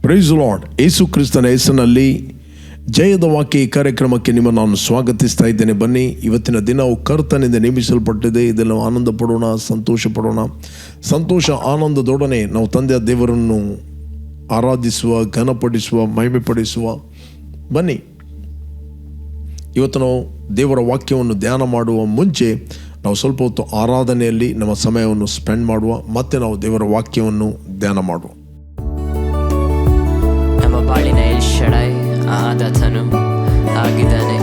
Price lord. ಯೇಸು ಕ್ರಿಸ್ತನ ಹೆಸರಿನಲ್ಲಿ ಜಯದ ವಾಕ್ಯ ಈ ಕಾರ್ಯಕ್ರಮಕ್ಕೆ ನಿಮ್ಮನ್ನು ನಾನು ಸ್ವಾಗತಿಸ್ತಾ ಇದ್ದೇನೆ. ಬನ್ನಿ, ಇವತ್ತಿನ ದಿನವು ಕರ್ತನಿಂದ ನೇಮಿಸಲ್ಪಟ್ಟಿದೆ. ಇದನ್ನು ಆನಂದ ಪಡೋಣ, ಸಂತೋಷ ಪಡೋಣ. ಸಂತೋಷ ಆನಂದದೊಡನೆ ನಾವು ತಂದೆಯ ದೇವರನ್ನು ಆರಾಧಿಸುವ, ಘನಪಡಿಸುವ, ಮಹಿಮೆಪಡಿಸುವ. ಬನ್ನಿ, ಇವತ್ತು ನಾವು ದೇವರ ವಾಕ್ಯವನ್ನು ಧ್ಯಾನ ಮಾಡುವ ಮುಂಚೆ ನಾವು ಸ್ವಲ್ಪ ಹೊತ್ತು ಆರಾಧನೆಯಲ್ಲಿ ನಮ್ಮ ಸಮಯವನ್ನು ಸ್ಪೆಂಡ್ ಮಾಡುವ, ಮತ್ತೆ ನಾವು ದೇವರ ವಾಕ್ಯವನ್ನು ಧ್ಯಾನ ಮಾಡುವ. ನಮ್ಮ ಬಾಳಿನ ಎಲ್ ಶಡೈ ಆತನು ಆಗಿದ್ದಾನೆ.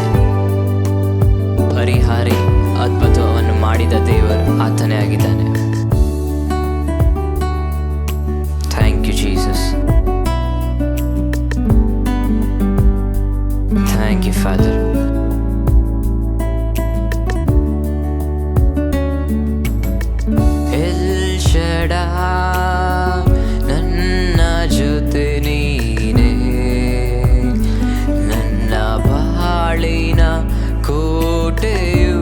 ಪರಿಹಾರಿ, ಅದ್ಭುತವನ್ನು ಮಾಡಿದ ದೇವರು ಆತನೇ ಆಗಿದ್ದಾನೆ. Thank you Jesus. Thank you father. El Shaddai ನನ್ನ ಜೊತೆ ನೀನೇ, ನನ್ನ ಬಾಳಿನ ಕೋಟೆಯು.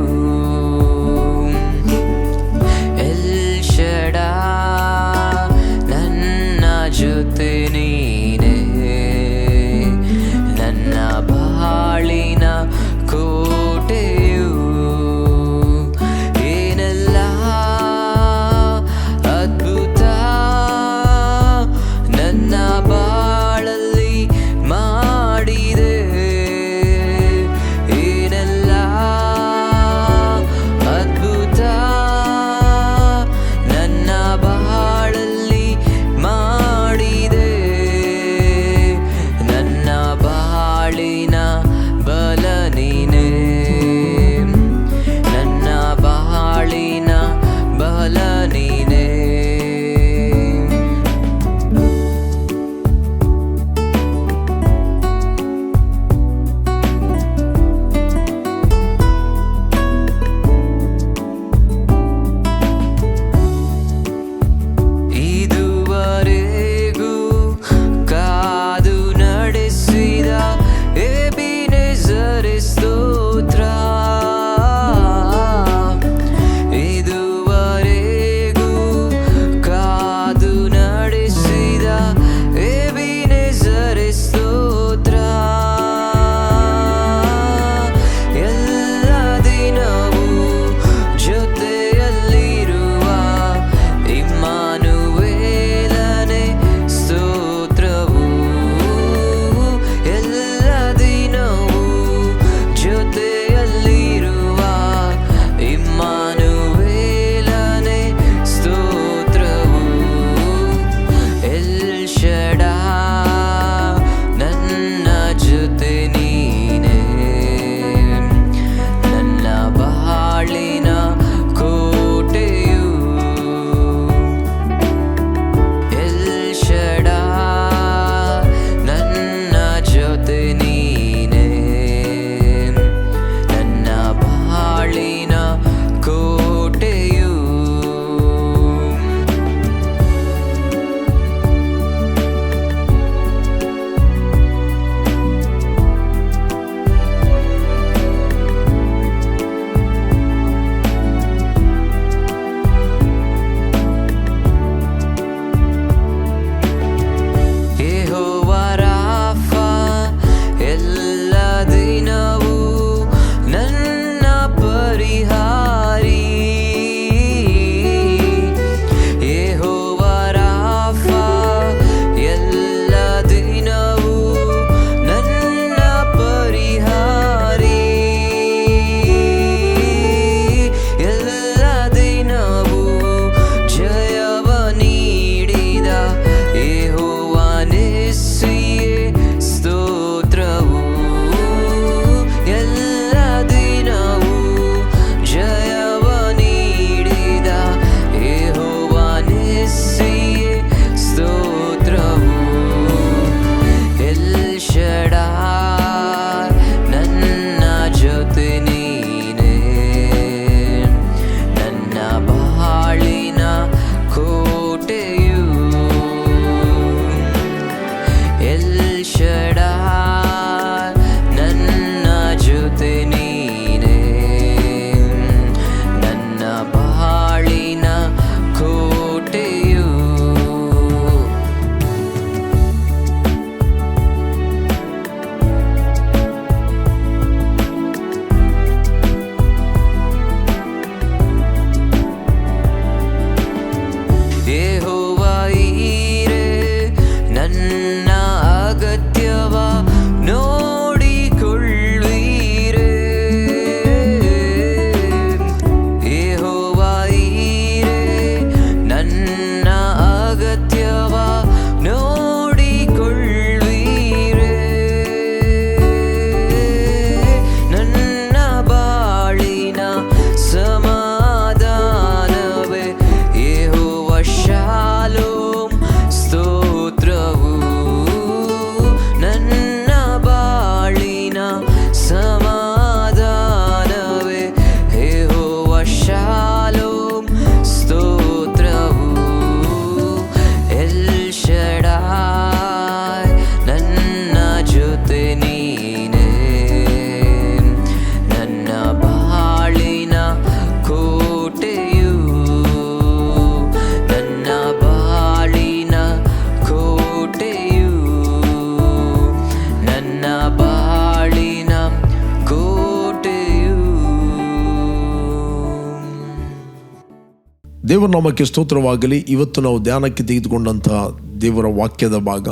ದೇವರ ನಾಮಕ್ಕೆ ಸ್ತೋತ್ರವಾಗಲಿ. ಇವತ್ತು ನಾವು ಧ್ಯಾನಕ್ಕೆ ತೆಗೆದುಕೊಂಡಂತಹ ದೇವರ ವಾಕ್ಯದ ಭಾಗ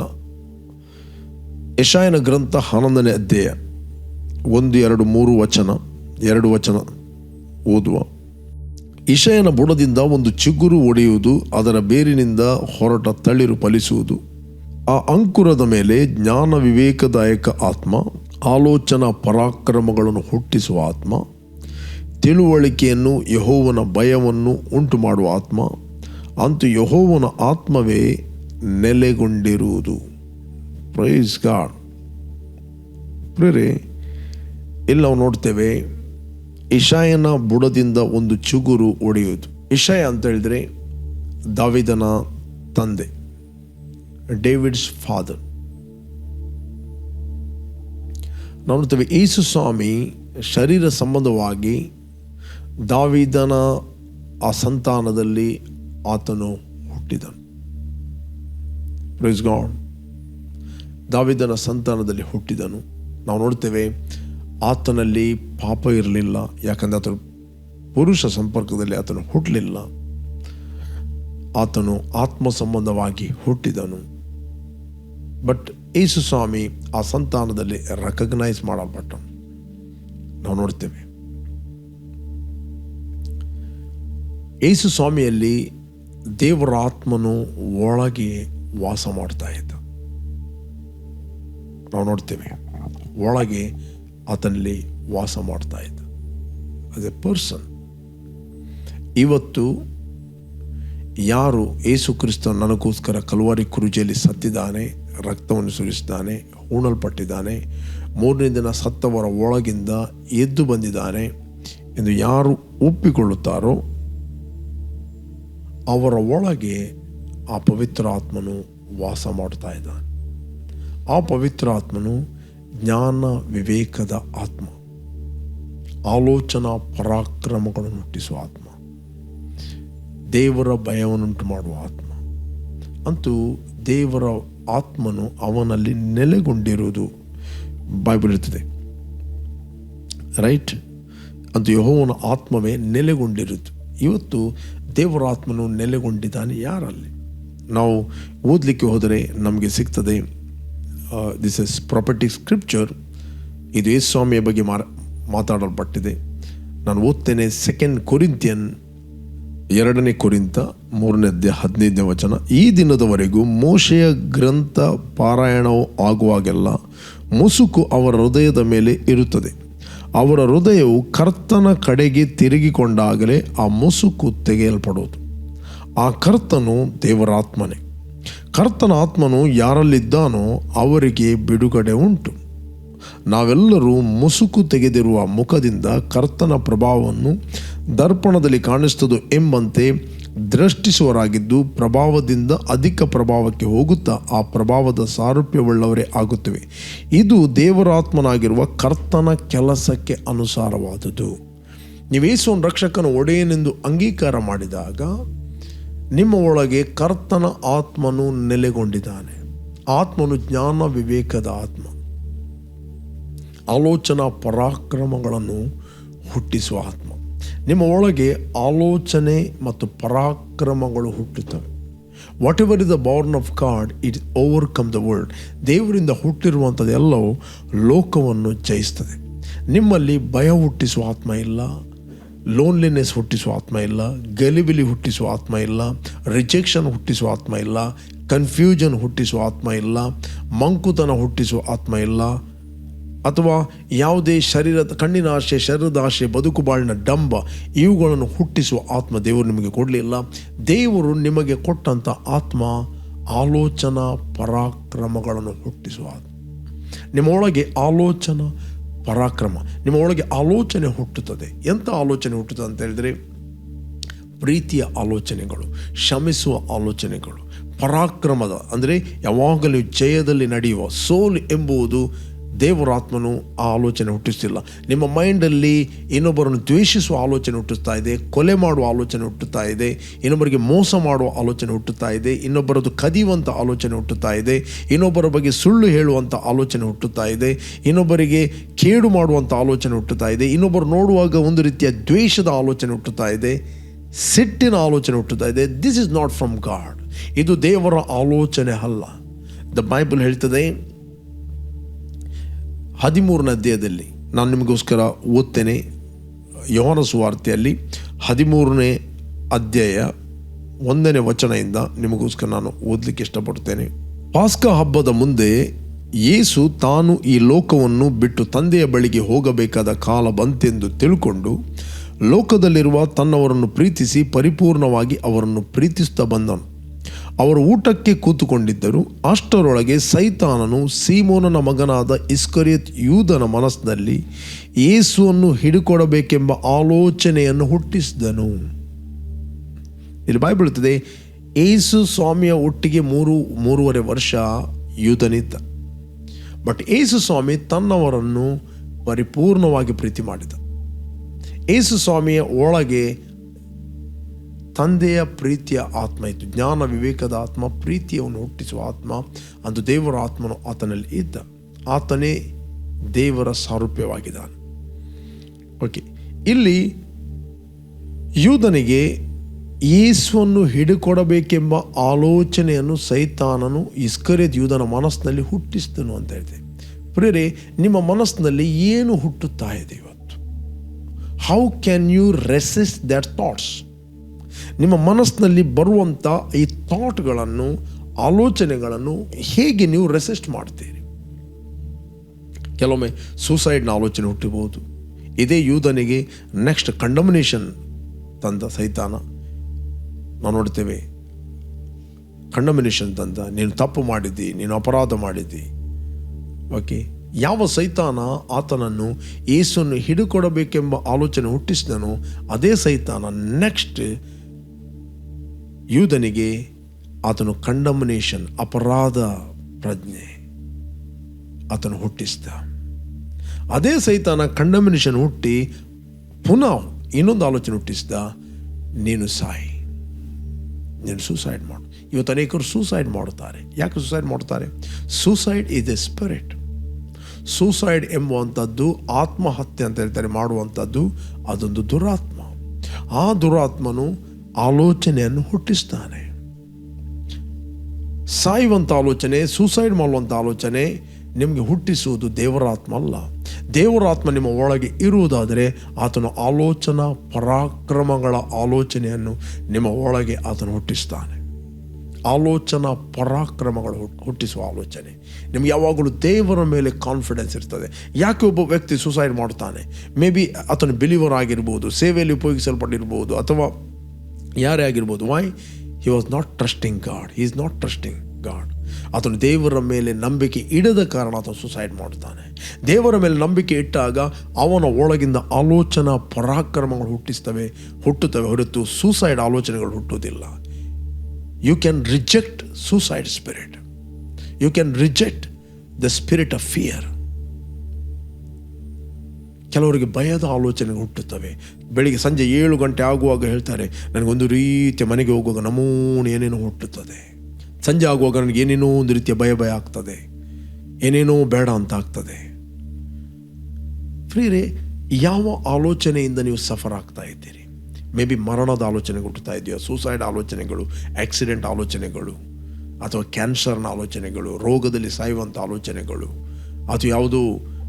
ಯೆಶಾಯನ ಗ್ರಂಥ 11ನೇ ಅಧ್ಯಾಯ 1, 2, 3 ವಚನ, 2 ವಚನ ಓದುವ. ಯೆಶಾಯನ ಬುಡದಿಂದ ಒಂದು ಚಿಗುರು ಒಡೆಯುವುದು, ಅದರ ಬೇರಿನಿಂದ ಹೊರಟ ತಳಿರು ಫಲಿಸುವುದು. ಆ ಅಂಕುರದ ಮೇಲೆ ಜ್ಞಾನ ವಿವೇಕದಾಯಕ ಆತ್ಮ, ಆಲೋಚನಾ ಪರಾಕ್ರಮಗಳನ್ನು ಹುಟ್ಟಿಸುವ ಆತ್ಮ, ತಿಳುವಳಿಕೆಯನ್ನು ಯೆಹೋವನ ಭಯವನ್ನು ಉಂಟು ಮಾಡುವ ಆತ್ಮ, ಅಂತೂ ಯೆಹೋವನ ಆತ್ಮವೇ ನೆಲೆಗೊಂಡಿರುವುದು. Praise God. ಪ್ರೇರೆ, ಇಲ್ಲಿ ನಾವು ನೋಡ್ತೇವೆ ಯೆಶಾಯನ ಬುಡದಿಂದ ಒಂದು ಚಿಗುರು ಒಡೆಯುವುದು. ಯೆಶಾಯ ಅಂತ ಹೇಳಿದ್ರೆ ದಾವೀದನ ತಂದೆ, ಡೇವಿಡ್ಸ್ ಫಾದರ್. ನಾವು ನೋಡ್ತೇವೆ ಯೇಸು ಸ್ವಾಮಿ ಶರೀರ ಸಂಬಂಧವಾಗಿ ದಾವೀದನ ಆ ಸಂತಾನದಲ್ಲಿ ಆತನು ಹುಟ್ಟಿದನು. Praise God. ದಾವೀದನ ಸಂತಾನದಲ್ಲಿ ಹುಟ್ಟಿದನು. ನಾವು ನೋಡ್ತೇವೆ ಆತನಲ್ಲಿ ಪಾಪ ಇರಲಿಲ್ಲ, ಯಾಕಂದರೆ ಆತನು ಪುರುಷ ಸಂಪರ್ಕದಲ್ಲಿ ಆತನು ಹುಟ್ಟಲಿಲ್ಲ. ಆತನು ಆತ್ಮ ಸಂಬಂಧವಾಗಿ ಹುಟ್ಟಿದನು. ಬಟ್ ಯೇಸು ಸ್ವಾಮಿ ಆ ಸಂತಾನದಲ್ಲಿ ರೆಕಗ್ನೈಸ್ ಮಾಡಲ್ಪಟ್ಟನು. ನಾವು ನೋಡ್ತೇವೆ ಯೇಸು ಸ್ವಾಮಿಯಲ್ಲಿ ದೇವರ ಆತ್ಮನು ಒಳಗೆ ವಾಸ ಮಾಡ್ತಾ ಇದ್ದ. ನಾವು ನೋಡ್ತೇವೆ ಒಳಗೆ ಆತನಲ್ಲಿ ವಾಸ ಮಾಡ್ತಾ ಇದ್ದ ಆಸ್ ಎ ಪರ್ಸನ್. ಇವತ್ತು ಯಾರು ಯೇಸು ಕ್ರಿಸ್ತ ನನಗೋಸ್ಕರ ಕಲ್ವಾರಿ ಕುರುಜೆಯಲ್ಲಿ ಸತ್ತಿದ್ದಾನೆ, ರಕ್ತವನ್ನು ಸುರಿಸಿದ್ದಾನೆ, ಹೂಣಲ್ಪಟ್ಟಿದ್ದಾನೆ, 3ನೇ ದಿನ ಸತ್ತವರ ಒಳಗಿಂದ ಎದ್ದು ಬಂದಿದ್ದಾನೆ ಎಂದು ಯಾರು ಒಪ್ಪಿಕೊಳ್ಳುತ್ತಾರೋ ಅವರ ಒಳಗೆ ಆ ಪವಿತ್ರ ಆತ್ಮನು ವಾಸ ಮಾಡ್ತಾ ಇದ್ದಾನೆ. ಆ ಪವಿತ್ರ ಆತ್ಮನು ಜ್ಞಾನ ವಿವೇಕದ ಆತ್ಮ, ಆಲೋಚನಾ ಪರಾಕ್ರಮಗಳನ್ನು ಹುಟ್ಟಿಸುವ ಆತ್ಮ, ದೇವರ ಭಯವನ್ನುಂಟು ಮಾಡುವ ಆತ್ಮ. ಅಂತೂ ದೇವರ ಆತ್ಮನು ಅವನಲ್ಲಿ ನೆಲೆಗೊಂಡಿರುವುದು ಬೈಬಲ್ ಇರ್ತದೆ, ರೈಟ್? ಅಂತೂ ಯೆಹೋವನ ಆತ್ಮವೇ ನೆಲೆಗೊಂಡಿರುವುದು. ಇವತ್ತು ದೇವರ ಆತ್ಮನು ನೆಲೆಗೊಂಡಿದ್ದಾನೆ ಯಾರಲ್ಲಿ? ನಾವು ಓದಲಿಕ್ಕೆ ಹೋದರೆ ನಮಗೆ ಸಿಗ್ತದೆ. This is prophetic scripture. ಇದು ಯೇಸು ಸ್ವಾಮಿಯ ಬಗ್ಗೆ ಮಾತಾಡಲ್ಪಟ್ಟಿದೆ. ನಾನು ಓದ್ತೇನೆ. 2 ಕೊರಿಂಥಿಯನ್ 2ನೇ ಕೊರಿಂಥ 3ನೇ ಅಧ್ಯಾಯ 15ನೇ ವಚನ. ಈ ದಿನದವರೆಗೂ ಮೋಶೆಯ ಗ್ರಂಥ ಪಾರಾಯಣವು ಆಗುವಾಗೆಲ್ಲ ಮುಸುಕು ಅವರ ಹೃದಯದ ಮೇಲೆ ಇರುತ್ತದೆ. ಅವರ ಹೃದಯವು ಕರ್ತನ ಕಡೆಗೆ ತಿರುಗಿಕೊಂಡಾಗಲೇ ಆ ಮುಸುಕು ತೆಗೆಯಲ್ಪಡುವುದು. ಆ ಕರ್ತನು ದೇವರ ಆತ್ಮನೇ. ಕರ್ತನ ಆತ್ಮನು ಯಾರಲ್ಲಿದ್ದಾನೋ ಅವರಿಗೆ ಬಿಡುಗಡೆ ಉಂಟು. ನಾವೆಲ್ಲರೂ ಮುಸುಕು ತೆಗೆದಿರುವ ಮುಖದಿಂದ ಕರ್ತನ ಪ್ರಭಾವವನ್ನು ದರ್ಪಣದಲ್ಲಿ ಕಾಣಿಸ್ತದೋ ಎಂಬಂತೆ ದೃಷ್ಟಿಸುವರಾಗಿದ್ದು, ಪ್ರಭಾವದಿಂದ ಅಧಿಕ ಪ್ರಭಾವಕ್ಕೆ ಹೋಗುತ್ತಾ ಆ ಪ್ರಭಾವದ ಸಾರೂಪ್ಯವುಳ್ಳವರೇ ಆಗುತ್ತವೆ. ಇದು ದೇವರಾತ್ಮನಾಗಿರುವ ಕರ್ತನ ಕೆಲಸಕ್ಕೆ ಅನುಸಾರವಾದುದು. ನೀವು ಯೇಸುವನ್ನು ರಕ್ಷಕನ ಒಡೆಯನೆಂದು ಅಂಗೀಕಾರ ಮಾಡಿದಾಗ ನಿಮ್ಮ ಒಳಗೆ ಕರ್ತನ ಆತ್ಮನು ನೆಲೆಗೊಂಡಿದ್ದಾನೆ. ಆತ್ಮನು ಜ್ಞಾನ ವಿವೇಕದ ಆತ್ಮ, ಆಲೋಚನಾ ಪರಾಕ್ರಮಗಳನ್ನು ಹುಟ್ಟಿಸುವ ಆತ್ಮ. ನಿಮ್ಮ ಒಳಗೆ ಆಲೋಚನೆ ಮತ್ತು ಪರಾಕ್ರಮಗಳು ಹುಟ್ಟುತ್ತವೆ. What ever is the Born of god, it overcome the world. ದೇವರಿಂದ ಹುಟ್ಟಿರುವಂಥದ್ದು ಎಲ್ಲವೂ ಲೋಕವನ್ನು ಜಯಿಸ್ತದೆ. ನಿಮ್ಮಲ್ಲಿ ಭಯ ಹುಟ್ಟಿಸುವ ಆತ್ಮ ಇಲ್ಲ, ಲೋನ್ಲಿನೆಸ್ ಹುಟ್ಟಿಸುವ ಆತ್ಮ ಇಲ್ಲ, ಗಲಿಬಿಲಿ ಹುಟ್ಟಿಸುವ ಆತ್ಮ ಇಲ್ಲ, ರಿಜೆಕ್ಷನ್ ಹುಟ್ಟಿಸುವ ಆತ್ಮ ಇಲ್ಲ, ಕನ್ಫ್ಯೂಷನ್ ಹುಟ್ಟಿಸುವ ಆತ್ಮ ಇಲ್ಲ, ಮಂಕುತನ ಹುಟ್ಟಿಸುವ ಆತ್ಮ ಇಲ್ಲ, ಅಥವಾ ಯಾವುದೇ ಕಣ್ಣಿನ ಆಶೆ, ಶರೀರದ ಆಶೆ, ಬದುಕು ಬಾಳಿನ ಡಂಬ ಇವುಗಳನ್ನು ಹುಟ್ಟಿಸುವ ಆತ್ಮ ದೇವರು ನಿಮಗೆ ಕೊಡಲಿಲ್ಲ. ದೇವರು ನಿಮಗೆ ಕೊಟ್ಟಂಥ ಆತ್ಮ ಆಲೋಚನಾ ಪರಾಕ್ರಮಗಳನ್ನು ಹುಟ್ಟಿಸುವ ಆತ್ಮ. ನಿಮ್ಮ ಒಳಗೆ ಆಲೋಚನಾ ಪರಾಕ್ರಮ, ನಿಮ್ಮ ಒಳಗೆ ಆಲೋಚನೆ ಹುಟ್ಟುತ್ತದೆ. ಎಂಥ ಆಲೋಚನೆ ಹುಟ್ಟುತ್ತದೆ ಅಂತ ಹೇಳಿದರೆ, ಪ್ರೀತಿಯ ಆಲೋಚನೆಗಳು, ಕ್ಷಮಿಸುವ ಆಲೋಚನೆಗಳು, ಪರಾಕ್ರಮದ ಅಂದರೆ ಯಾವಾಗಲೂ ಜಯದಲ್ಲಿ ನಡೆಯುವ ಸೋಲು ಎಂಬುದು ದೇವರಾತ್ಮನು ಆ ಆಲೋಚನೆ ಹುಟ್ಟಿಸ್ತಿಲ್ಲ. ನಿಮ್ಮ ಮೈಂಡಲ್ಲಿ ಇನ್ನೊಬ್ಬರನ್ನು ದ್ವೇಷಿಸುವ ಆಲೋಚನೆ ಹುಟ್ಟಿಸ್ತಾ ಇದೆ, ಕೊಲೆ ಮಾಡುವ ಆಲೋಚನೆ ಹುಟ್ಟುತ್ತಾ ಇದೆ, ಇನ್ನೊಬ್ಬರಿಗೆ ಮೋಸ ಮಾಡುವ ಆಲೋಚನೆ ಹುಟ್ಟುತ್ತಾ ಇದೆ, ಇನ್ನೊಬ್ಬರದ್ದು ಕದಿಯುವಂಥ ಆಲೋಚನೆ ಹುಟ್ಟುತ್ತಾ ಇದೆ, ಇನ್ನೊಬ್ಬರ ಬಗ್ಗೆ ಸುಳ್ಳು ಹೇಳುವಂಥ ಆಲೋಚನೆ ಹುಟ್ಟುತ್ತಾ ಇದೆ, ಇನ್ನೊಬ್ಬರಿಗೆ ಕೇಡು ಮಾಡುವಂಥ ಆಲೋಚನೆ ಹುಟ್ಟುತ್ತಾ ಇದೆ, ಇನ್ನೊಬ್ಬರು ನೋಡುವಾಗ ಒಂದು ರೀತಿಯ ದ್ವೇಷದ ಆಲೋಚನೆ ಹುಟ್ಟುತ್ತಾ ಇದೆ. ಸಿಟ್ಟಿನ ಆಲೋಚನೆ ಹುಟ್ಟುತ್ತಾ ಇದೆ. This is not from god. ಇದು ದೇವರ ಆಲೋಚನೆ ಅಲ್ಲ. ದ ಬೈಬಲ್ ಹೇಳ್ತದೆ 13ನೇ ಅಧ್ಯಾಯದಲ್ಲಿ, ನಾನು ನಿಮಗೋಸ್ಕರ ಓದ್ತೇನೆ. ಯೋಹಾನ ಸುವಾರ್ತೆಯಲ್ಲಿ 13ನೇ ಅಧ್ಯಾಯ 1ನೇ ವಚನದಿಂದ ನಿಮಗೋಸ್ಕರ ನಾನು ಓದಲಿಕ್ಕೆ ಇಷ್ಟಪಡ್ತೇನೆ. ಪಾಸ್ಕ ಹಬ್ಬದ ಮುಂದೆ ಯೇಸು ತಾನು ಈ ಲೋಕವನ್ನು ಬಿಟ್ಟು ತಂದೆಯ ಬಳಿಗೆ ಹೋಗಬೇಕಾದ ಕಾಲ ಬಂತೆಂದು ತಿಳ್ಕೊಂಡು ಲೋಕದಲ್ಲಿರುವ ತನ್ನವರನ್ನು ಪ್ರೀತಿಸಿ ಪರಿಪೂರ್ಣವಾಗಿ ಅವರನ್ನು ಪ್ರೀತಿಸುತ್ತಾ ಬಂದನು. ಅವರು ಊಟಕ್ಕೆ ಕೂತುಕೊಂಡಿದ್ದರು. ಅಷ್ಟರೊಳಗೆ ಸೈತಾನನು ಸೀಮೋನನ ಮಗನಾದ ಇಸ್ಕರಿಯೋತ್ ಯೂದನ ಮನಸ್ಸಿನಲ್ಲಿ ಯೇಸುವನ್ನು ಹಿಡಿಕೊಡಬೇಕೆಂಬ ಆಲೋಚನೆಯನ್ನು ಹುಟ್ಟಿಸಿದನು. ಇಲ್ಲಿ ಬೈಬಲ್ ಹೇಳ್ತದೆ, ಯೇಸು ಸ್ವಾಮಿಯ ಒಟ್ಟಿಗೆ 3.5 ವರ್ಷ ಯೂದನಿದ್ದ. ಬಟ್ ಯೇಸು ಸ್ವಾಮಿ ತನ್ನವರನ್ನು ಪರಿಪೂರ್ಣವಾಗಿ ಪ್ರೀತಿ ಮಾಡಿದ. ಯೇಸು ಸ್ವಾಮಿಯ ಒಳಗೆ ತಂದೆಯ ಪ್ರೀತಿಯ ಆತ್ಮ ಇತ್ತು. ಜ್ಞಾನ ವಿವೇಕದ ಆತ್ಮ, ಪ್ರೀತಿಯನ್ನು ಹುಟ್ಟಿಸುವ ಆತ್ಮ, ಅದು ದೇವರ ಆತ್ಮನು ಆತನಲ್ಲಿ ಇದ್ದ. ಆತನೇ ದೇವರ ಸಾರೂಪ್ಯವಾಗಿದ್ದಾನೆ. ಓಕೆ, ಇಲ್ಲಿ ಯೂದನಿಗೆ ಯೇಸುವನ್ನು ಹಿಡಿಕೊಡಬೇಕೆಂಬ ಆಲೋಚನೆಯನ್ನು ಸೈತಾನನು ಇಸ್ಕರಿಯೋತ್ ಯೂದನ ಮನಸ್ಸಿನಲ್ಲಿ ಹುಟ್ಟಿಸಿದನು ಅಂತ ಹೇಳ್ತೇವೆ. ಪ್ರಿಯರೇ, ನಿಮ್ಮ ಮನಸ್ಸಿನಲ್ಲಿ ಏನು ಹುಟ್ಟುತ್ತಾ ಇದೆ ಇವತ್ತು? How can you resist that thoughts? ನಿಮ್ಮ ಮನಸ್ಸಿನಲ್ಲಿ ಬರುವಂಥ ಈ ಥಾಟ್ಗಳನ್ನು, ಆಲೋಚನೆಗಳನ್ನು ಹೇಗೆ ನೀವು ರೆಸಿಸ್ಟ್ ಮಾಡ್ತೀರಿ? ಕೆಲವೊಮ್ಮೆ ಸೂಸೈಡ್ನ ಆಲೋಚನೆ ಹುಟ್ಟಿಬಹುದು. ಇದೇ ಯೂದನಿಗೆ ನೆಕ್ಸ್ಟ್ ಕಂಡಮಿನೇಷನ್ ತಂದ ಸೈತಾನ. ನಾವು ನೋಡ್ತೇವೆ, ಕಂಡಮಿನೇಷನ್ ತಂದ, ನೀನು ತಪ್ಪು ಮಾಡಿದ್ದಿ, ನೀನು ಅಪರಾಧ ಮಾಡಿದ್ದಿ. ಓಕೆ, ಯಾವ ಸೈತಾನ ಆತನನ್ನು ಯೇಸುವನ್ನು ಹಿಡಿಕೊಡಬೇಕೆಂಬ ಆಲೋಚನೆ ಹುಟ್ಟಿಸಿದನು, ಅದೇ ಸೈತಾನ ನೆಕ್ಸ್ಟ್ ಯೂದನಿಗೆ ಆತನು ಕಂಡಮಿನೇಷನ್, ಅಪರಾಧ ಪ್ರಜ್ಞೆ ಆತನು ಹುಟ್ಟಿಸಿದ. ಅದೇ ಸೈತಾನ ಕಂಡಮಿನೇಷನ್ ಹುಟ್ಟಿ ಪುನಃ ಇನ್ನೊಂದು ಆಲೋಚನೆ ಹುಟ್ಟಿಸಿದ, ನೀನು ಸಾಯಿ, ನೀನು ಸೂಸೈಡ್ ಮಾಡು. ಇವತ್ತು ಅನೇಕರು ಸೂಸೈಡ್ ಮಾಡುತ್ತಾರೆ. ಯಾಕೆ ಸೂಸೈಡ್ ಮಾಡ್ತಾರೆ? Suicide is a spirit. Suicide ಎಂಬುವಂಥದ್ದು, ಆತ್ಮಹತ್ಯೆ ಅಂತ ಹೇಳ್ತಾರೆ ಮಾಡುವಂಥದ್ದು, ಅದೊಂದು ದುರಾತ್ಮ. ಆ ದುರಾತ್ಮನು ಆಲೋಚನೆಯನ್ನು ಹುಟ್ಟಿಸ್ತಾನೆ. ಸಾಯುವಂಥ ಆಲೋಚನೆ, ಸೂಸೈಡ್ ಮಾಡುವಂಥ ಆಲೋಚನೆ ನಿಮಗೆ ಹುಟ್ಟಿಸುವುದು ದೇವರಾತ್ಮ ಅಲ್ಲ. ದೇವರಾತ್ಮ ನಿಮ್ಮ ಒಳಗೆ ಇರುವುದಾದರೆ ಆತನ ಆಲೋಚನಾ ಪರಾಕ್ರಮಗಳ ಆಲೋಚನೆಯನ್ನು ನಿಮ್ಮ ಒಳಗೆ ಆತನು ಹುಟ್ಟಿಸ್ತಾನೆ. ಆಲೋಚನಾ ಪರಾಕ್ರಮಗಳು ಹುಟ್ಟಿಸುವ ಆಲೋಚನೆ. ನಿಮ್ಗೆ ಯಾವಾಗಲೂ ದೇವರ ಮೇಲೆ ಕಾನ್ಫಿಡೆನ್ಸ್ ಇರ್ತದೆ. ಯಾಕೆ ಒಬ್ಬ ವ್ಯಕ್ತಿ ಸೂಸೈಡ್ ಮಾಡ್ತಾನೆ? ಮೇ ಬಿ ಆತನು ಬಿಲೀವರ್ ಆಗಿರ್ಬೋದು, ಸೇವೆಯಲ್ಲಿ ಉಪಯೋಗಿಸಲ್ಪಟ್ಟಿರ್ಬೋದು, ಅಥವಾ ಯಾರೇ ಆಗಿರ್ಬೋದು. Why? He was not trusting God. He is not trusting God. ಆತನು ದೇವರ ಮೇಲೆ ನಂಬಿಕೆ ಇಡದ ಕಾರಣ ಆತನು ಸೂಸೈಡ್ ಮಾಡ್ತಾನೆ. ದೇವರ ಮೇಲೆ ನಂಬಿಕೆ ಇಟ್ಟಾಗ ಅವನ ಒಳಗಿಂದ ಆಲೋಚನಾ ಪರಾಕ್ರಮಗಳು ಹುಟ್ಟುತ್ತವೆ ಹೊರತು ಸೂಸೈಡ್ ಆಲೋಚನೆಗಳು ಹುಟ್ಟುವುದಿಲ್ಲ. You can reject suicide spirit. You can reject the spirit of fear. ಕೆಲವರಿಗೆ ಭಯದ ಆಲೋಚನೆಗಳು ಹುಟ್ಟುತ್ತವೆ. ಬೆಳಿಗ್ಗೆ ಸಂಜೆ 7 ಗಂಟೆ ಆಗುವಾಗ ಹೇಳ್ತಾರೆ, ನನಗೊಂದು ರೀತಿಯ ಮನೆಗೆ ಹೋಗುವಾಗ ನಮೂನೆ ಏನೇನೋ ಹುಟ್ಟುತ್ತದೆ. ಸಂಜೆ ಆಗುವಾಗ ನನಗೆ ಏನೇನೋ ಒಂದು ರೀತಿಯ ಭಯ ಆಗ್ತದೆ, ಏನೇನೋ ಬೇಡ ಅಂತ ಆಗ್ತದೆ. ಫ್ರೀರೇ, ಯಾವ ಆಲೋಚನೆಯಿಂದ ನೀವು ಸಫರ್ ಆಗ್ತಾ ಇದ್ದೀರಿ? ಮೇ ಬಿ ಮರಣದ ಆಲೋಚನೆಗಳು ಹುಟ್ಟುತ್ತಾ ಇದೆಯೋ, ಸೂಸೈಡ್ ಆಲೋಚನೆಗಳು, ಆಕ್ಸಿಡೆಂಟ್ ಆಲೋಚನೆಗಳು, ಅಥವಾ ಕ್ಯಾನ್ಸರ್ನ ಆಲೋಚನೆಗಳು, ರೋಗದಲ್ಲಿ ಸಾಯುವಂಥ ಆಲೋಚನೆಗಳು, ಅಥವಾ ಯಾವುದೋ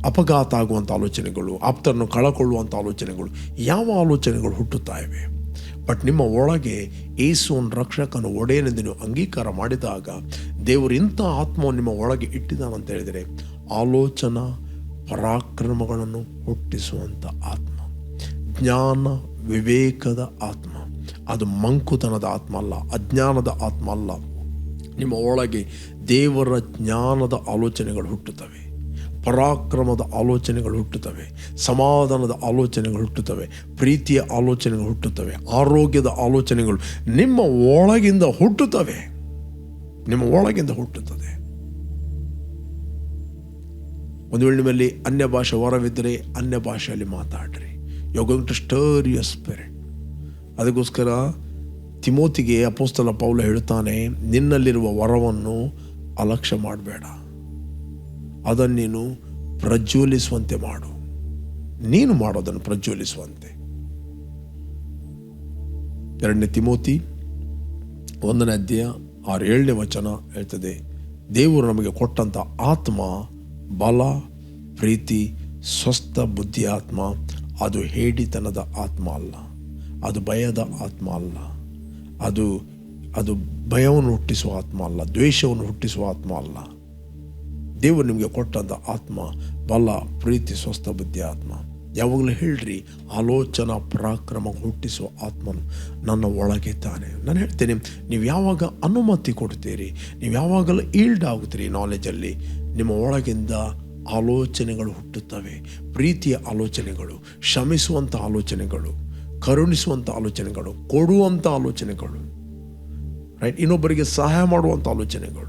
ಅಪಘಾತ ಆಗುವಂಥ ಆಲೋಚನೆಗಳು, ಆಪ್ತರನ್ನು ಕಳಕೊಳ್ಳುವಂಥ ಆಲೋಚನೆಗಳು, ಯಾವ ಆಲೋಚನೆಗಳು ಹುಟ್ಟುತ್ತಾ ಇವೆ? ಬಟ್ ನಿಮ್ಮ ಒಳಗೆ ಯೇಸುವನ್ನು ರಕ್ಷಕನ ಒಡೆಯನೆಂದು ನೀವು ಅಂಗೀಕಾರ ಮಾಡಿದಾಗ ದೇವರು ಇಂಥ ಆತ್ಮವನ್ನು ನಿಮ್ಮ ಒಳಗೆ ಇಟ್ಟಿದ್ದಾನಂತ ಹೇಳಿದರೆ, ಆಲೋಚನಾ ಪರಾಕ್ರಮಗಳನ್ನು ಹುಟ್ಟಿಸುವಂಥ ಆತ್ಮ, ಜ್ಞಾನ ವಿವೇಕದ ಆತ್ಮ. ಅದು ಮಂಕುತನದ ಆತ್ಮ ಅಲ್ಲ, ಅಜ್ಞಾನದ ಆತ್ಮ ಅಲ್ಲ. ನಿಮ್ಮ ಒಳಗೆ ದೇವರ ಜ್ಞಾನದ ಆಲೋಚನೆಗಳು ಹುಟ್ಟುತ್ತವೆ, ಪರಾಕ್ರಮದ ಆಲೋಚನೆಗಳು ಹುಟ್ಟುತ್ತವೆ, ಸಮಾಧಾನದ ಆಲೋಚನೆಗಳು ಹುಟ್ಟುತ್ತವೆ, ಪ್ರೀತಿಯ ಆಲೋಚನೆಗಳು ಹುಟ್ಟುತ್ತವೆ, ಆರೋಗ್ಯದ ಆಲೋಚನೆಗಳು ನಿಮ್ಮ ಒಳಗಿಂದ ಹುಟ್ಟುತ್ತವೆ. ನಿಮ್ಮ ಒಳಗಿಂದ ಹುಟ್ಟುತ್ತದೆ. ಒಂದು ವೇಳೆ ನಿಮ್ಮಲ್ಲಿ ಅನ್ಯ ಭಾಷೆ ವರವಿದ್ದರೆ ಅನ್ಯ ಭಾಷೆಯಲ್ಲಿ ಮಾತಾಡ್ರಿ. You are going to stir your spirit. ಅದಕ್ಕೋಸ್ಕರ ತಿಮೋತಿಗೆ ಅಪೊಸ್ತಲ ಪೌಲ ಹೇಳುತ್ತಾನೆ, ನಿನ್ನಲ್ಲಿರುವ ವರವನ್ನು ಅಲಕ್ಷ್ಯ ಮಾಡಬೇಡ, ಅದನ್ನು ನೀನು ಪ್ರಜ್ವಲಿಸುವಂತೆ ಮಾಡು. ನೀನು ಮಾಡೋದನ್ನು ಪ್ರಜ್ವಲಿಸುವಂತೆ. 2 ತಿಮೋತಿ 1ನೇ ಅಧ್ಯಾಯ 6-7ನೇ ವಚನ ಹೇಳ್ತದೆ, ದೇವರು ನಮಗೆ ಕೊಟ್ಟಂಥ ಆತ್ಮ ಬಲ, ಪ್ರೀತಿ, ಸ್ವಸ್ಥ ಬುದ್ಧಿ ಆತ್ಮ. ಅದು ಹೇಡಿತನದ ಆತ್ಮ ಅಲ್ಲ, ಅದು ಭಯದ ಆತ್ಮ ಅಲ್ಲ, ಅದು ಭಯವನ್ನು ಹುಟ್ಟಿಸುವ ಆತ್ಮ ಅಲ್ಲ, ದ್ವೇಷವನ್ನು ಹುಟ್ಟಿಸುವ ಆತ್ಮ ಅಲ್ಲ. ದೇವರು ನಿಮಗೆ ಕೊಟ್ಟಂಥ ಆತ್ಮ ಬಲ, ಪ್ರೀತಿ, ಸ್ವಸ್ಥ ಬುದ್ಧಿ ಆತ್ಮ. ಯಾವಾಗಲೂ ಹೇಳ್ರಿ, ಆಲೋಚನಾ ಪರಾಕ್ರಮ ಹುಟ್ಟಿಸುವ ಆತ್ಮನು ನನ್ನ ಒಳಗೆ ತಾನೆ. ನಾನು ಹೇಳ್ತೇನೆ, ನೀವು ಯಾವಾಗ ಅನುಮತಿ ಕೊಡ್ತೀರಿ, ನೀವು ಯಾವಾಗಲೂ ಈಲ್ಡ್ ಆಗುತ್ತೀರಿ ನಾಲೆಜಲ್ಲಿ, ನಿಮ್ಮ ಒಳಗಿಂದ ಆಲೋಚನೆಗಳು ಹುಟ್ಟುತ್ತವೆ. ಪ್ರೀತಿಯ ಆಲೋಚನೆಗಳು, ಕ್ಷಮಿಸುವಂಥ ಆಲೋಚನೆಗಳು, ಕರುಣಿಸುವಂಥ ಆಲೋಚನೆಗಳು, ಕೊಡುವಂಥ ಆಲೋಚನೆಗಳು, ರೈಟ್, ಇನ್ನೊಬ್ಬರಿಗೆ ಸಹಾಯ ಮಾಡುವಂಥ ಆಲೋಚನೆಗಳು,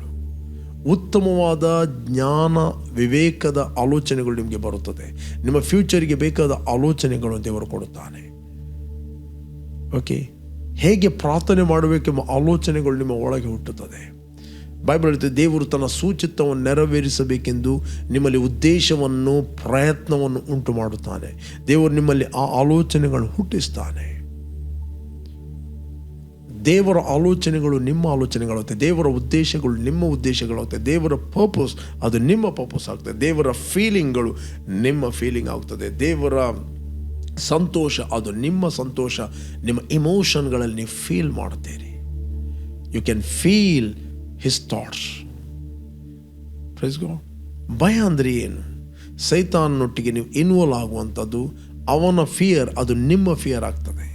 ಉತ್ತಮವಾದ ಜ್ಞಾನ ವಿವೇಕದ ಆಲೋಚನೆಗಳು ನಿಮಗೆ ಬರುತ್ತದೆ. ನಿಮ್ಮ ಫ್ಯೂಚರ್ಗೆ ಬೇಕಾದ ಆಲೋಚನೆಗಳು ದೇವರು ಕೊಡುತ್ತಾನೆ. ಓಕೆ, ಹೇಗೆ ಪ್ರಾರ್ಥನೆ ಮಾಡಬೇಕೆಂಬ ಆಲೋಚನೆಗಳು ನಿಮ್ಮ ಒಳಗೆ ಹುಟ್ಟುತ್ತದೆ. ಬೈಬಲ್ ಹೇಳ್ತದೆ, ದೇವರು ತನ್ನ ಸೂಚಿತವನ್ನು ನೆರವೇರಿಸಬೇಕೆಂದು ನಿಮ್ಮಲ್ಲಿ ಉದ್ದೇಶವನ್ನು, ಪ್ರಯತ್ನವನ್ನು ಉಂಟು ಮಾಡುತ್ತಾನೆ. ದೇವರು ನಿಮ್ಮಲ್ಲಿ ಆ ಆಲೋಚನೆಗಳನ್ನು ಹುಟ್ಟಿಸ್ತಾನೆ. ದೇವರ ಆಲೋಚನೆಗಳು ನಿಮ್ಮ ಆಲೋಚನೆಗಳಾಗುತ್ತೆ, ದೇವರ ಉದ್ದೇಶಗಳು ನಿಮ್ಮ ಉದ್ದೇಶಗಳಾಗುತ್ತೆ, ದೇವರ ಪರ್ಪಸ್ ಅದು ನಿಮ್ಮ ಪರ್ಪಸ್ ಆಗ್ತದೆ, ದೇವರ ಫೀಲಿಂಗ್ಗಳು ನಿಮ್ಮ ಫೀಲಿಂಗ್ ಆಗ್ತದೆ, ದೇವರ ಸಂತೋಷ ಅದು ನಿಮ್ಮ ಸಂತೋಷ, ನಿಮ್ಮ ಇಮೋಷನ್ಗಳಲ್ಲಿ ನೀವು ಫೀಲ್ ಮಾಡ್ತೀರಿ. You can feel his thoughts. Praise God. ಭಯ ಅಂದರೆ ಏನು? ಸೈತಾನನೊಟ್ಟಿಗೆ ನೀವು ಇನ್ವಾಲ್ವ್ ಆಗುವಂಥದ್ದು. ಅವನ ಫಿಯರ್ ಅದು ನಿಮ್ಮ ಫಿಯರ್ ಆಗ್ತದೆ,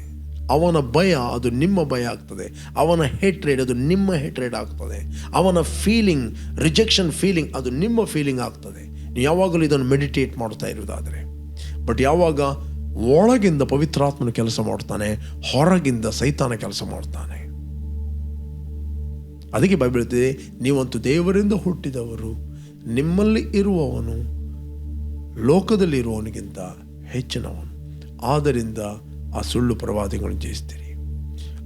ಅವನ ಭಯ ಅದು ನಿಮ್ಮ ಭಯ ಆಗ್ತದೆ, ಅವನ ಹೇಟ್ರೇಡ್ ಅದು ನಿಮ್ಮ ಹೇಟ್ರೇಡ್ ಆಗ್ತದೆ, ಅವನ ಫೀಲಿಂಗ್, ರಿಜೆಕ್ಷನ್ ಫೀಲಿಂಗ್ ಅದು ನಿಮ್ಮ ಫೀಲಿಂಗ್ ಆಗ್ತದೆ. ನೀವು ಯಾವಾಗಲೂ ಇದನ್ನು ಮೆಡಿಟೇಟ್ ಮಾಡ್ತಾ ಇರುವುದಾದರೆ. ಬಟ್ ಯಾವಾಗ ಒಳಗಿಂದ ಪವಿತ್ರಾತ್ಮನ ಕೆಲಸ ಮಾಡ್ತಾನೆ, ಹೊರಗಿಂದ ಸೈತಾನ ಕೆಲಸ ಮಾಡ್ತಾನೆ. ಅದಕ್ಕೆ ಬೈಬಲ್ ಹೇಳ್ತಿದೆ, ನೀವಂತೂ ದೇವರಿಂದ ಹುಟ್ಟಿದವರು, ನಿಮ್ಮಲ್ಲಿ ಇರುವವನು ಲೋಕದಲ್ಲಿ ಇರುವವನಿಗಿಂತ ಹೆಚ್ಚಿನವನು. ಆದ್ದರಿಂದ ಆ ಸುಳ್ಳು ಪ್ರವಾದಿಗಳನ್ನು ಜಯಿಸ್ತೀರಿ.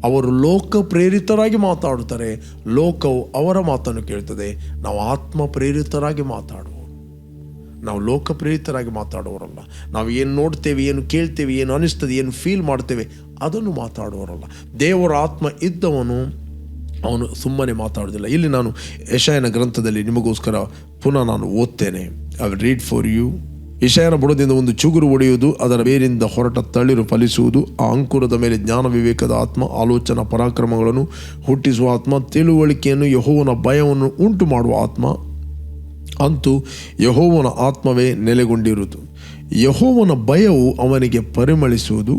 ಅವರು ಲೋಕ ಪ್ರೇರಿತರಾಗಿ ಮಾತಾಡುತ್ತಾರೆ, ಲೋಕವು ಅವರ ಮಾತನ್ನು ಕೇಳ್ತದೆ. ನಾವು ಆತ್ಮ ಪ್ರೇರಿತರಾಗಿ ಮಾತಾಡುವವರು, ನಾವು ಲೋಕ ಪ್ರೇರಿತರಾಗಿ ಮಾತಾಡುವವರಲ್ಲ. ನಾವು ಏನು ನೋಡ್ತೇವೆ, ಏನು ಕೇಳ್ತೇವೆ, ಏನು ಅನಿಸ್ತದೆ, ಏನು ಫೀಲ್ ಮಾಡ್ತೇವೆ ಅದನ್ನು ಮಾತಾಡುವವರಲ್ಲ. ದೇವರ ಆತ್ಮ ಇದ್ದವನು ಅವನು ಸುಮ್ಮನೆ ಮಾತಾಡೋದಿಲ್ಲ. ಇಲ್ಲಿ ನಾನು ಯೆಶಾಯನ ಗ್ರಂಥದಲ್ಲಿ ನಿಮಗೋಸ್ಕರ ಪುನಃ ನಾನು ಓದ್ತೇನೆ. I will read for you. ಯೆಶಾಯನ ಬುಡದಿಂದ ಒಂದು ಚುಗುರು ಒಡೆಯುವುದು, ಅದರ ಬೇರಿಂದ ಹೊರಟ ತಳಿರು ಫಲಿಸುವುದು. ಆ ಅಂಕುರದ ಮೇಲೆ ಜ್ಞಾನ ವಿವೇಕದ ಆತ್ಮ, ಆಲೋಚನಾ ಪರಾಕ್ರಮಗಳನ್ನು ಹುಟ್ಟಿಸುವ ಆತ್ಮ, ತಿಳುವಳಿಕೆಯನ್ನು, ಯೆಹೋವನ ಭಯವನ್ನು ಉಂಟು ಮಾಡುವ ಆತ್ಮ. ಅಂತೂ ಯೆಹೋವನ ಆತ್ಮವೇ ನೆಲೆಗೊಂಡಿರುವುದು. ಯೆಹೋವನ ಭಯವು ಅವನಿಗೆ ಪರಿಮಳಿಸುವುದು.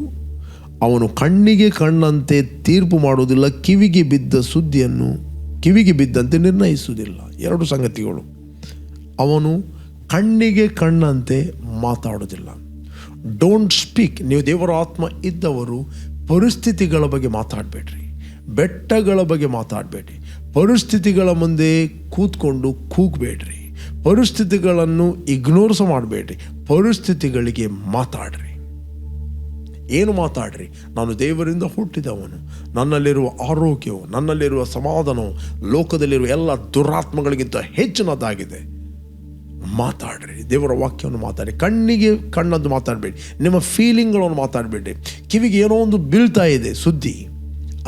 ಅವನು ಕಣ್ಣಿಗೆ ಕಣ್ಣಂತೆ ತೀರ್ಪು ಮಾಡುವುದಿಲ್ಲ, ಕಿವಿಗೆ ಬಿದ್ದಂತೆ ನಿರ್ಣಯಿಸುವುದಿಲ್ಲ. 2 ಸಂಗತಿಗಳು. ಅವನು ಕಣ್ಣಿಗೆ ಕಣ್ಣಂತೆ ಮಾತಾಡುವುದಿಲ್ಲ. Don't speak. ನೀವು ದೇವರ ಆತ್ಮ ಇದ್ದವರು ಪರಿಸ್ಥಿತಿಗಳ ಬಗ್ಗೆ ಮಾತಾಡಬೇಡ್ರಿ, ಬೆಟ್ಟಗಳ ಬಗ್ಗೆ ಮಾತಾಡಬೇಡ್ರಿ, ಪರಿಸ್ಥಿತಿಗಳ ಮುಂದೆ ಕೂತ್ಕೊಂಡು ಕೂಗಬೇಡ್ರಿ, ಪರಿಸ್ಥಿತಿಗಳನ್ನು ಇಗ್ನೋರ್ಸ್ ಮಾಡಬೇಡ್ರಿ. ಪರಿಸ್ಥಿತಿಗಳಿಗೆ ಮಾತಾಡ್ರಿ. ಏನು ಮಾತಾಡ್ರಿ? ನಾನು ದೇವರಿಂದ ಹುಟ್ಟಿದವನು, ನನ್ನಲ್ಲಿರುವ ಆರೋಗ್ಯವು, ನನ್ನಲ್ಲಿರುವ ಸಮಾಧಾನವು ಲೋಕದಲ್ಲಿರುವ ಎಲ್ಲ ದುರಾತ್ಮಗಳಿಗಿಂತ ಹೆಚ್ಚಿನದಾಗಿದೆ. ಮಾತಾಡ್ರಿ, ದೇವರ ವಾಕ್ಯವನ್ನು ಮಾತಾಡಿ. ಕಣ್ಣಿಗೆ ಕಣ್ಣದ್ದು ಮಾತಾಡಬೇಡಿ, ನಿಮ್ಮ ಫೀಲಿಂಗ್ಗಳನ್ನು ಮಾತಾಡಬೇಡಿ. ಕಿವಿಗೆ ಏನೋ ಒಂದು ಬೀಳ್ತಾ ಇದೆ ಸುದ್ದಿ,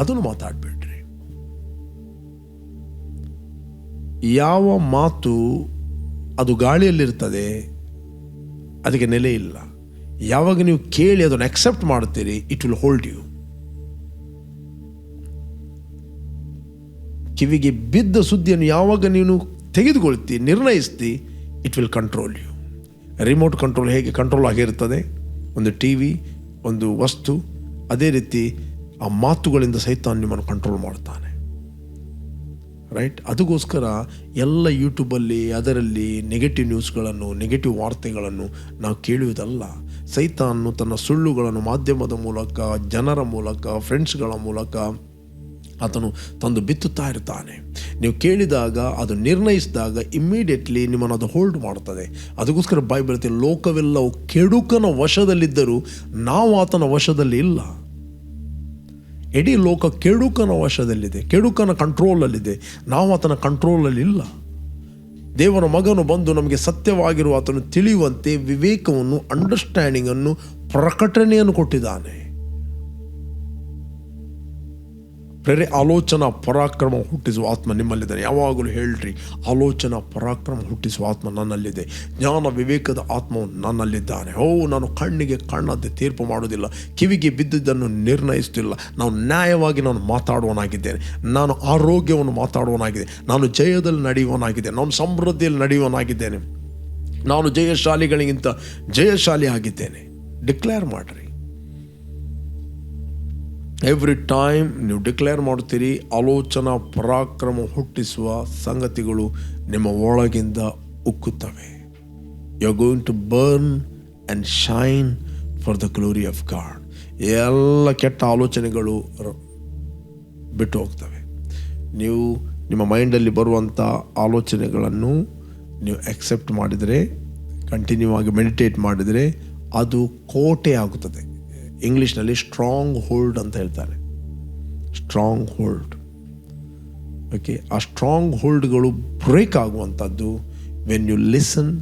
ಅದನ್ನು ಮಾತಾಡಬೇಡ್ರಿ. ಯಾವ ಮಾತು ಅದು ಗಾಳಿಯಲ್ಲಿರ್ತದೆ, ಅದಕ್ಕೆ ನೆಲೆ ಇಲ್ಲ. ಯಾವಾಗ ನೀವು ಕೇಳಿ ಅದನ್ನು ಅಕ್ಸೆಪ್ಟ್ ಮಾಡ್ತೀರಿ, ಇಟ್ ವಿಲ್ ಹೋಲ್ಡ್ ಯು. ಕಿವಿಗೆ ಬಿದ್ದ ಸುದ್ದಿಯನ್ನು ಯಾವಾಗ ನೀನು ತೆಗೆದುಕೊಳ್ತಿ, ನಿರ್ಣಯಿಸ್ತಿ, it will control you. Remote control ಹೇಗೆ ಕಂಟ್ರೋಲ್ ಆಗಿರ್ತದೆ ಒಂದು ಟಿವಿ, ಒಂದು ವಸ್ತು, ಅದೇ ರೀತಿ ಆ ಮಾತುಗಳಿಂದ ಸೈತಾನ ನಿಮ್ಮನ್ನು ಕಂಟ್ರೋಲ್ ಮಾಡ್ತಾನೆ. ರೈಟ್? ಅದಕ್ಕೋಸ್ಕರ ಎಲ್ಲ ಯೂಟ್ಯೂಬಲ್ಲಿ ಅದರಲ್ಲಿ ನೆಗೆಟಿವ್ ನ್ಯೂಸ್ಗಳನ್ನು, ನೆಗೆಟಿವ್ ವಾರ್ತೆಗಳನ್ನು ನಾವು ಕೇಳುವುದಲ್ಲ. ಸೈತಾನು ತನ್ನ ಸುಳ್ಳುಗಳನ್ನು ಮಾಧ್ಯಮದ ಮೂಲಕ, ಜನರ ಮೂಲಕ, ಫ್ರೆಂಡ್ಸ್ಗಳ ಮೂಲಕ ಆತನು ತಂದು ಬಿತ್ತುತ್ತಾ ಇರ್ತಾನೆ. ನೀವು ಕೇಳಿದಾಗ, ಅದು ನಿರ್ಣಯಿಸಿದಾಗ ಇಮ್ಮಿಡಿಯೇಟ್ಲಿ ನಿಮ್ಮನ್ನು ಅದು ಹೋಲ್ಡ್ ಮಾಡ್ತದೆ. ಅದಕ್ಕೋಸ್ಕರ ಬೈಬಲ್ ಹೇಳ್ತದೆ, ಲೋಕವೆಲ್ಲವೂ ಕೆಡುಕನ ವಶದಲ್ಲಿದ್ದರೂ ನಾವು ಆತನ ವಶದಲ್ಲಿ ಇಲ್ಲ. ಇಡೀ ಲೋಕ ಕೆಡುಕನ ವಶದಲ್ಲಿದೆ, ಕೆಡುಕನ ಕಂಟ್ರೋಲಲ್ಲಿದೆ. ನಾವು ಆತನ ಕಂಟ್ರೋಲಲ್ಲಿ ಇಲ್ಲ. ದೇವರ ಮಗನು ಬಂದು ನಮಗೆ ಸತ್ಯವಾಗಿರುವ ಆತನು ತಿಳಿಯುವಂತೆ ವಿವೇಕವನ್ನು, ಅಂಡರ್ಸ್ಟ್ಯಾಂಡಿಂಗನ್ನು, ಪ್ರಕಟಣೆಯನ್ನು ಕೊಟ್ಟಿದ್ದಾನೆ. ಪ್ರೇರೆ ಆಲೋಚನಾ ಪರಾಕ್ರಮ ಹುಟ್ಟಿಸುವ ಆತ್ಮ ನಿಮ್ಮಲ್ಲಿದ್ದಾನೆ. ಯಾವಾಗಲೂ ಹೇಳ್ರಿ, ಆಲೋಚನಾ ಪರಾಕ್ರಮ ಹುಟ್ಟಿಸುವ ಆತ್ಮ ನನ್ನಲ್ಲಿದೆ, ಜ್ಞಾನ ವಿವೇಕದ ಆತ್ಮವು ನನ್ನಲ್ಲಿದ್ದಾನೆ. ನಾನು ಕಣ್ಣಿಗೆ ಕಣ್ಣಂತೆ ತೀರ್ಪು ಮಾಡೋದಿಲ್ಲ, ಕಿವಿಗೆ ಬಿದ್ದುದನ್ನು ನಿರ್ಣಯಿಸುತ್ತಿಲ್ಲ. ನಾನು ನ್ಯಾಯವಾಗಿ ನಾನು ಮಾತಾಡುವನಾಗಿದ್ದೇನೆ, ನಾನು ಆರೋಗ್ಯವನ್ನು ಮಾತಾಡುವನಾಗಿದೆ, ನಾನು ಜಯದಲ್ಲಿ ನಡೆಯುವನಾಗಿದ್ದೇನೆ, ನಾನು ಸಮೃದ್ಧಿಯಲ್ಲಿ ನಡೆಯುವನಾಗಿದ್ದೇನೆ, ನಾನು ಜಯಶಾಲಿಗಳಿಗಿಂತ ಜಯಶಾಲಿ ಆಗಿದ್ದೇನೆ. ಡಿಕ್ಲೇರ್ ಮಾಡಿರಿ. ಎವ್ರಿ ಟೈಮ್ ನೀವು ಡಿಕ್ಲೇರ್ ಮಾಡ್ತೀರಿ, ಆಲೋಚನಾ ಪರಾಕ್ರಮ ಹುಟ್ಟಿಸುವ ಸಂಗತಿಗಳು ನಿಮ್ಮ ಒಳಗಿಂದ ಉಕ್ಕುತ್ತವೆ. You are going to burn and shine for the glory of God. ಎಲ್ಲ ಕೆಟ್ಟ ಆಲೋಚನೆಗಳು ಬಿಟ್ಟು ಹೋಗ್ತವೆ. ನೀವು ನಿಮ್ಮ ಮೈಂಡಲ್ಲಿ ಬರುವಂಥ ಆಲೋಚನೆಗಳನ್ನು ನೀವು ಅಕ್ಸೆಪ್ಟ್ ಮಾಡಿದರೆ, ಕಂಟಿನ್ಯೂ ಆಗಿ ಮೆಡಿಟೇಟ್ ಮಾಡಿದರೆ, ಅದು ಕೋಟೆ ಆಗುತ್ತದೆ. ಇಂಗ್ಲೀಷ್ನಲ್ಲಿ ಸ್ಟ್ರಾಂಗ್ ಹೋಲ್ಡ್ ಅಂತ ಹೇಳ್ತಾರೆ. Strong hold. ಓಕೆ, ಆ ಸ್ಟ್ರಾಂಗ್ ಹೋಲ್ಡ್ಗಳು ಬ್ರೇಕ್ ಆಗುವಂಥದ್ದು when you listen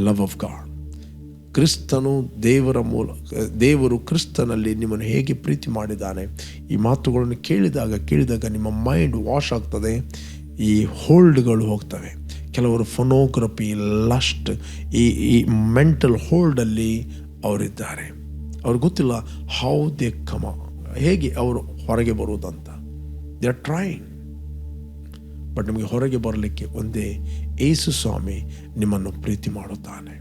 love of God. ಕ್ರಿಸ್ತನು ದೇವರು ಕ್ರಿಸ್ತನಲ್ಲಿ ನಿಮ್ಮನ್ನು ಹೇಗೆ ಪ್ರೀತಿ ಮಾಡಿದ್ದಾನೆ, ಈ ಮಾತುಗಳನ್ನು ಕೇಳಿದಾಗ ನಿಮ್ಮ ಮೈಂಡ್ ವಾಶ್ ಆಗ್ತದೆ, ಈ ಹೋಲ್ಡ್ಗಳು ಹೋಗ್ತವೆ. ಕೆಲವರು ಫೋನೋಗ್ರಫಿ, ಲಸ್ಟ್, ಈ ಮೆಂಟಲ್ ಹೋಲ್ಡಲ್ಲಿ ಅವರಿದ್ದಾರೆ. ಅವ್ರಿಗೆ ಗೊತ್ತಿಲ್ಲ ಹೌ ದೇ ಕಮ, ಹೇಗೆ ಅವರು ಹೊರಗೆ ಬರುವುದಂತ. They are trying. ಬಟ್ ನಿಮಗೆ ಹೊರಗೆ ಬರಲಿಕ್ಕೆ ಒಂದೇ, ಯೇಸು ಸ್ವಾಮಿ ನಿಮ್ಮನ್ನು ಪ್ರೀತಿ ಮಾಡುತ್ತಾನೆ.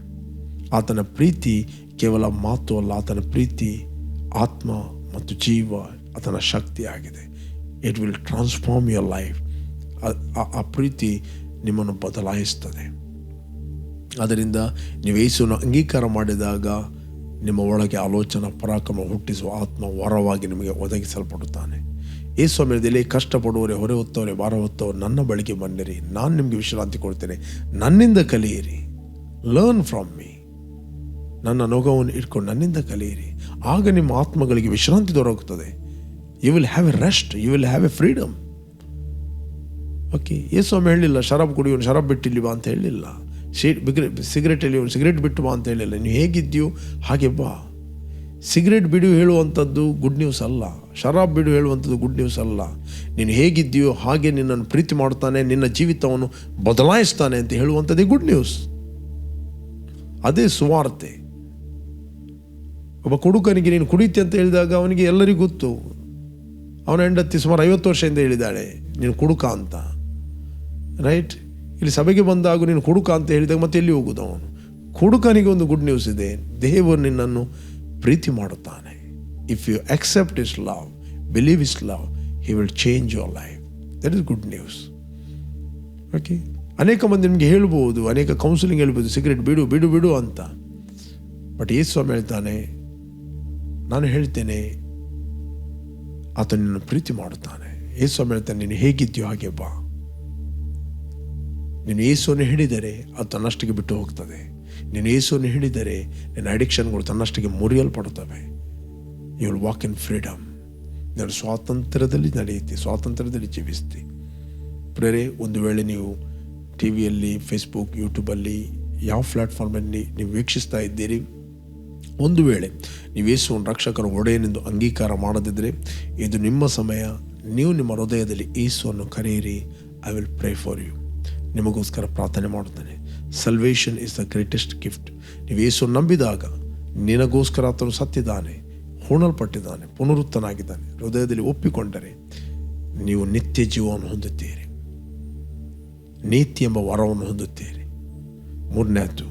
ಆತನ ಪ್ರೀತಿ ಕೇವಲ ಮಾತು ಅಲ್ಲ, ಆತನ ಪ್ರೀತಿ ಆತ್ಮ ಮತ್ತು ಜೀವ, ಆತನ ಶಕ್ತಿ ಆಗಿದೆ. It will transform your life. ಆ ಪ್ರೀತಿ ನಿಮ್ಮನ್ನು ಬದಲಾಯಿಸ್ತದೆ. ಆದ್ದರಿಂದ ನೀವು ಯೇಸುವನ್ನು ಅಂಗೀಕಾರ ಮಾಡಿದಾಗ ನಿಮ್ಮ ಒಳಗೆ ಆಲೋಚನಾ ಪರಾಕ್ರಮ ಹುಟ್ಟಿಸುವ ಆತ್ಮ ವರವಾಗಿ ನಿಮಗೆ ಒದಗಿಸಲ್ಪಡುತ್ತಾನೆ. ಯೇಸು ಸಮಯದಲ್ಲಿ ಕಷ್ಟಪಡುವವರೇ, ಹೊರೆ ಹೊತ್ತವರೇ, ಭಾರ ಹೊತ್ತವರು ನನ್ನ ಬಳಿಗೆ ಬನ್ನಿರಿ, ನಾನು ನಿಮಗೆ ವಿಶ್ರಾಂತಿ ಕೊಡ್ತೇನೆ, ನನ್ನಿಂದ ಕಲಿಯಿರಿ. Learn from me. ನನ್ನ ನೊಗವನ್ನು ಇಟ್ಕೊಂಡು ನನ್ನಿಂದ ಕಲಿಯಿರಿ, ಆಗ ನಿಮ್ಮ ಆತ್ಮಗಳಿಗೆ ವಿಶ್ರಾಂತಿ ದೊರಕುತ್ತದೆ. You will have a rest, you will have a freedom. Okay, ಯೇಸು ಸ್ವಾಮಿ ಹೇಳಿಲ್ಲ ಶರಾಬ್ ಕುಡಿಯೋನು ಶರಾಬ್ ಬಿಟ್ಟಿಲ್ಲಿ ಬಾ ಅಂತ ಹೇಳಿಲ್ಲ, ಸಿಗರೇಟ್ ಎಲ್ಲಿಯವನು ಸಿಗರೇಟ್ ಬಿಟ್ಟು ಬಾ ಅಂತ ಹೇಳಿಲ್ಲ. ನೀವು ಹೇಗಿದ್ದೀಯೋ ಹಾಗೆ ಬಾ. ಸಿಗರೇಟ್ ಬಿಡು ಹೇಳುವಂಥದ್ದು ಗುಡ್ ನ್ಯೂಸ್ ಅಲ್ಲ, ಶರಾಬ್ ಬಿಡು ಹೇಳುವಂಥದ್ದು ಗುಡ್ ನ್ಯೂಸ್ ಅಲ್ಲ. ನೀನು ಹೇಗಿದ್ದೀಯೋ ಹಾಗೆ ನಿನ್ನನ್ನು ಪ್ರೀತಿ ಮಾಡ್ತಾನೆ, ನಿನ್ನ ಜೀವಿತವನ್ನು ಬದಲಾಯಿಸ್ತಾನೆ ಅಂತ ಹೇಳುವಂಥದ್ದೇ ಗುಡ್ ನ್ಯೂಸ್. ಅದೇ ಸುವಾರ್ತೆ. ಒಬ್ಬ ಕುಡುಕನಿಗೆ ನೀನು ಕುಡಿತಿ ಅಂತ ಹೇಳಿದಾಗ ಅವನಿಗೆ ಎಲ್ಲರಿಗೂ ಗೊತ್ತು. ಅವನ ಹೆಂಡತಿ ಸುಮಾರು 50 ವರ್ಷದಿಂದ ಹೇಳಿದ್ದಾಳೆ ನೀನು ಕುಡುಕ ಅಂತ, ರೈಟ್? ಇಲ್ಲಿ ಸಭೆಗೆ ಬಂದಾಗ ನೀನು ಕುಡುಕ ಅಂತ ಹೇಳಿದಾಗ ಮತ್ತೆ ಎಲ್ಲಿ ಹೋಗುದು ಅವನು? ಕುಡುಕನಿಗೆ ಒಂದು ಗುಡ್ ನ್ಯೂಸ್ ಇದೆ, ದೇವರು ನಿನ್ನನ್ನು ಪ್ರೀತಿ ಮಾಡುತ್ತಾನೆ. If you accept his love, believe his love, he will change your life. That is good news. Okay, ಅನೇಕ ಮಂದಿ ನಿಮಗೆ ಹೇಳ್ಬೋದು, ಅನೇಕ ಕೌನ್ಸಿಲಿಂಗ್ ಹೇಳ್ಬೋದು, ಸಿಗರೇಟ್ ಬಿಡು ಬಿಡು ಬಿಡು ಅಂತ. ಬಟ್ ಯೇಸು ಸ್ವಾಮಿ ಹೇಳ್ತಾನೆ, ನಾನು ಹೇಳ್ತೇನೆ ಆತ ನಿನ್ನನ್ನು ಪ್ರೀತಿ ಮಾಡುತ್ತಾನೆ. ಯೇಸು ಸ್ವಾಮಿ ಹೇಳ್ತಾನೆ, ನೀನು ಹೇಗಿದ್ದೀಯೋ ಹಾಗೆ ಬಾ. ನೀನು ಯೇಸುವನ್ನು ಹಿಡಿದರೆ ಅದು ತನ್ನಷ್ಟಿಗೆ ಬಿಟ್ಟು ಹೋಗ್ತದೆ. ನೀನು ಯೇಸುವನ್ನು ಹಿಡಿದರೆ ನಿನ್ನ ಅಡಿಕ್ಷನ್ಗಳು ತನ್ನಷ್ಟಿಗೆ ಮುರಿಯಲ್ಪಡುತ್ತವೆ. You will walk in freedom. ನೀನು ಸ್ವಾತಂತ್ರ್ಯದಲ್ಲಿ ನಡೆಯುತ್ತಿ, ಸ್ವಾತಂತ್ರ್ಯದಲ್ಲಿ ಜೀವಿಸ್ತಿ. ಪ್ರೇರೆ, ಒಂದು ವೇಳೆ ನೀವು ಟಿ ವಿಯಲ್ಲಿ, ಫೇಸ್ಬುಕ್, ಯೂಟ್ಯೂಬಲ್ಲಿ, ಯಾವ ಪ್ಲ್ಯಾಟ್ಫಾರ್ಮಲ್ಲಿ ನೀವು ವೀಕ್ಷಿಸ್ತಾ ಇದ್ದೀರಿ, ಒಂದು ವೇಳೆ ನೀವು ಯೇಸುವನ್ನು ರಕ್ಷಕರ ಒಡೆಯನೆಂದು ಅಂಗೀಕಾರ ಮಾಡದಿದ್ದರೆ ಇದು ನಿಮ್ಮ ಸಮಯ. ನೀವು ನಿಮ್ಮ ಹೃದಯದಲ್ಲಿ ಯೇಸುವನ್ನು ಕರೆಯಿರಿ. I will pray for you. ನಿಮಗೋಸ್ಕರ ಪ್ರಾರ್ಥನೆ ಮಾಡುತ್ತೇನೆ. Salvation is the greatest gift. ನೀವು ಯೇಸುವನ್ನು ನಂಬಿದಾಗ ನಿನಗೋಸ್ಕರ ಆತನು ಸತ್ತಿದ್ದಾನೆ, ಹೂಣಲ್ಪಟ್ಟಿದ್ದಾನೆ, ಪುನರುತ್ತನಾಗಿದ್ದಾನೆ. ಹೃದಯದಲ್ಲಿ ಒಪ್ಪಿಕೊಂಡರೆ ನೀವು ನಿತ್ಯ ಜೀವವನ್ನು ಹೊಂದುತ್ತೀರಿ, ನೀತಿ ಎಂಬ ವರವನ್ನು ಹೊಂದುತ್ತೀರಿ. ಮೂರನೇದು,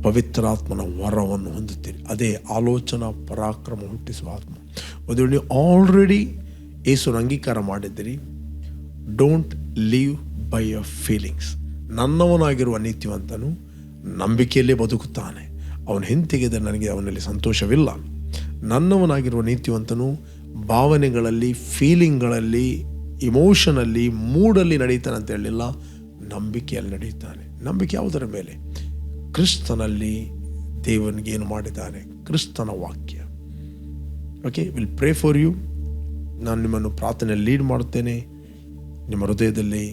ಪವಿತ್ರಾತ್ಮನ ವರವನ್ನು ಹೊಂದುತ್ತೀರಿ. ಅದೇ ಆಲೋಚನಾ ಪರಾಕ್ರಮ ಹುಟ್ಟಿಸುವ ಆತ್ಮ. ಒಂದು ವೇಳೆ ನೀವು ಆಲ್ರೆಡಿ ಯೇಸುವನ್ನು ಅಂಗೀಕಾರ ಮಾಡಿದ್ದೀರಿ, don't leave by your feelings. ನನ್ನವನಾಗಿರುವ ನೀತಿವಂತನು ನಂಬಿಕೆಯಲ್ಲೇ ಬದುಕುತ್ತಾನೆ. ಅವನು ಹಿಂತೆಗೆದರೆ ನನಗೆ ಅವನಲ್ಲಿ ಸಂತೋಷವಿಲ್ಲ. ನನ್ನವನಾಗಿರುವ ನೀತಿವಂತನು ಭಾವನೆಗಳಲ್ಲಿ, ಫೀಲಿಂಗ್ಗಳಲ್ಲಿ, ಇಮೋಷನಲ್ಲಿ, ಮೂಡಲ್ಲಿ ನಡೀತಾನೆ ಅಂತ ಹೇಳಿಲ್ಲ, ನಂಬಿಕೆಯಲ್ಲಿ ನಡೀತಾನೆ. ನಂಬಿಕೆ ಯಾವುದರ ಮೇಲೆ? ಕ್ರಿಸ್ತನಲ್ಲಿ ದೇವನಿಗೆ ಏನು ಮಾಡಿದ್ದಾನೆ, ಕ್ರಿಸ್ತನ ವಾಕ್ಯ. Okay, will pray for you. ನಾನು ನಿಮ್ಮನ್ನು ಪ್ರಾರ್ಥನೆಯಲ್ಲಿ ಲೀಡ್ ಮಾಡುತ್ತೇನೆ. ನಿಮ್ಮ ಹೃದಯದಲ್ಲಿ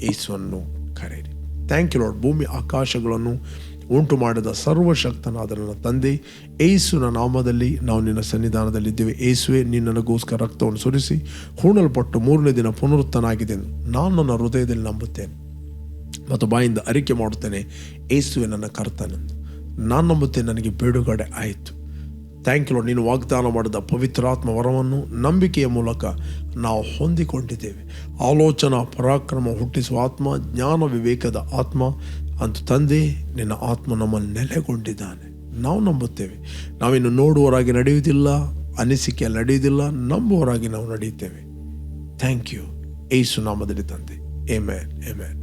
ಯೇಸುವನ್ನು ಕರೆಯಿರಿ. Thank you Lord. ಭೂಮಿ ಆಕಾಶಗಳನ್ನು ಉಂಟು ಮಾಡಿದ ಸರ್ವಶಕ್ತನಾದ ನನ್ನ ತಂದೆ, ಯೇಸುವಿನ ನಾಮದಲ್ಲಿ ನಾವು ನಿನ್ನ ಸನ್ನಿಧಾನದಲ್ಲಿದ್ದೇವೆ. ಯೇಸುವೆ, ನೀನು ನನಗೋಸ್ಕರ ರಕ್ತವನ್ನು ಸುರಿಸಿ ಹೂಣಲ್ಪಟ್ಟು 3ನೇ ದಿನ ಪುನರುತ್ಥನಾಗಿದೆ ಎಂದು ನಾನು ನನ್ನ ಹೃದಯದಲ್ಲಿ ನಂಬುತ್ತೇನೆ ಮತ್ತು ಬಾಯಿಂದ ಅರಿಕೆ ಮಾಡುತ್ತೇನೆ. ಯೇಸುವೆ ನನ್ನ ಕರ್ತನೆಂದು ನಾನು ನಂಬುತ್ತೇನೆ. ನನಗೆ ಬಿಡುಗಡೆ ಆಯಿತು. Thank you Lord. ನೀನು ವಾಗ್ದಾನ ಮಾಡಿದ ಪವಿತ್ರಾತ್ಮ ವರವನ್ನು ನಂಬಿಕೆಯ ಮೂಲಕ ನಾವು ಹೊಂದಿಕೊಂಡಿದ್ದೇವೆ. ಆಲೋಚನಾ ಪರಾಕ್ರಮ ಹುಟ್ಟಿಸುವ ಆತ್ಮ, ಜ್ಞಾನ ವಿವೇಕದ ಆತ್ಮ ಅಂತ ತಂದೆ, ನಿನ್ನ ಆತ್ಮ ನಮ್ಮಲ್ಲಿ ನೆಲೆಗೊಂಡಿದ್ದಾನೆ. ನಾವು ನಂಬುತ್ತೇವೆ. ನಾವಿನ್ನು ನೋಡುವವರಾಗಿ ನಡೆಯುವುದಿಲ್ಲ, ಅನಿಸಿಕೆಯಲ್ಲಿ ನಡೆಯುವುದಿಲ್ಲ, ನಂಬುವವರಾಗಿ ನಾವು ನಡೆಯುತ್ತೇವೆ. ಥ್ಯಾಂಕ್ ಯು ಯೇಸು ನಾಮದಲ್ಲಿ ತಂದೆ. Amen, amen.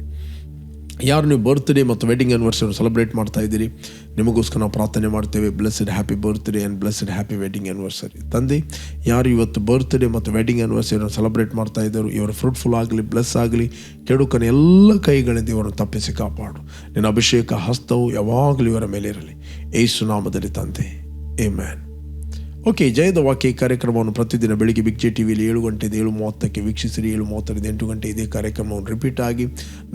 ಯಾರು ನೀವು ಬರ್ತ್ಡೇ ಮತ್ತು ವೆಡ್ಡಿಂಗ್ ಆ್ಯನಿವರ್ಸರಿ ಸೆಲೆಬ್ರೇಟ್ ಮಾಡ್ತಾ ಇದ್ದೀರಿ, ನಿಮಗೋಸ್ಕರ ನಾವು ಪ್ರಾರ್ಥನೆ ಮಾಡ್ತೇವೆ. Blessed happy birthday and blessed happy wedding anniversary. ತಂದೆ, ಯಾರು ಇವತ್ತು ಬರ್ತ್ಡೇ ಮತ್ತು ವೆಡ್ಡಿಂಗ್ ಆ್ಯನಿವರ್ಸರಿಯನ್ನು ಸೆಲೆಬ್ರೇಟ್ ಮಾಡ್ತಾ ಇದ್ದರು, ಇವರು ಫ್ರೂಟ್ಫುಲ್ ಆಗಲಿ, ಬ್ಲೆಸ್ ಆಗಲಿ. ಕೆಡುಕನ ಎಲ್ಲ ಕೈಗಳಿಂದ ಇವರನ್ನು ತಪ್ಪಿಸಿ ಕಾಪಾಡು. ನಿನ್ನ ಅಭಿಷೇಕ ಹಸ್ತವು ಯಾವಾಗಲೂ ಇವರ ಮೇಲೆ ಇರಲಿ. ಯೇಸು ನಾಮದಲ್ಲಿ ತಂದೆ. ಆಮೆನ್. ಓಕೆ, ಜಯದ ವಾಕ್ಯ ಕಾರ್ಯಕ್ರಮವನ್ನು ಪ್ರತಿದಿನ ಬೆಳಿಗ್ಗೆ ಬಿಗ್ ಜೆ ಟಿವಿಯಲ್ಲಿ 7 ಗಂಟೆಯಿಂದ 7:30 ವೀಕ್ಷಿಸಿರಿ. 7:30ರಿಂದ 8 ಗಂಟೆ ಇದೇ ಕಾರ್ಯಕ್ರಮವನ್ನು ರಿಪೀಟ್ ಆಗಿ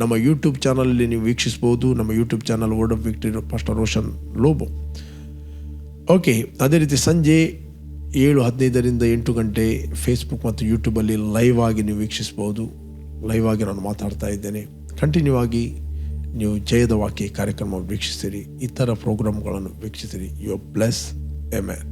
ನಮ್ಮ ಯೂಟ್ಯೂಬ್ ಚಾನಲಲ್ಲಿ ನೀವು ವೀಕ್ಷಿಸ್ಬೋದು. ನಮ್ಮ YouTube channel word of victory pastor Roshan Lobo. Okay, ಅದೇ ರೀತಿ ಸಂಜೆ 7:15ರಿಂದ 8 ಗಂಟೆ ಫೇಸ್ಬುಕ್ ಮತ್ತು ಯೂಟ್ಯೂಬಲ್ಲಿ ಲೈವ್ ಆಗಿ ನೀವು ವೀಕ್ಷಿಸ್ಬೋದು. ಲೈವ್ ಆಗಿ ನಾನು ಮಾತಾಡ್ತಾ ಇದ್ದೇನೆ. ಕಂಟಿನ್ಯೂ ಆಗಿ ನೀವು ಜಯದ ವಾಕ್ಯ ಕಾರ್ಯಕ್ರಮವನ್ನು ವೀಕ್ಷಿಸಿರಿ, ಇತರ ಪ್ರೋಗ್ರಾಮ್ಗಳನ್ನು ವೀಕ್ಷಿಸಿರಿ. You are bless. ಆಮೆನ್.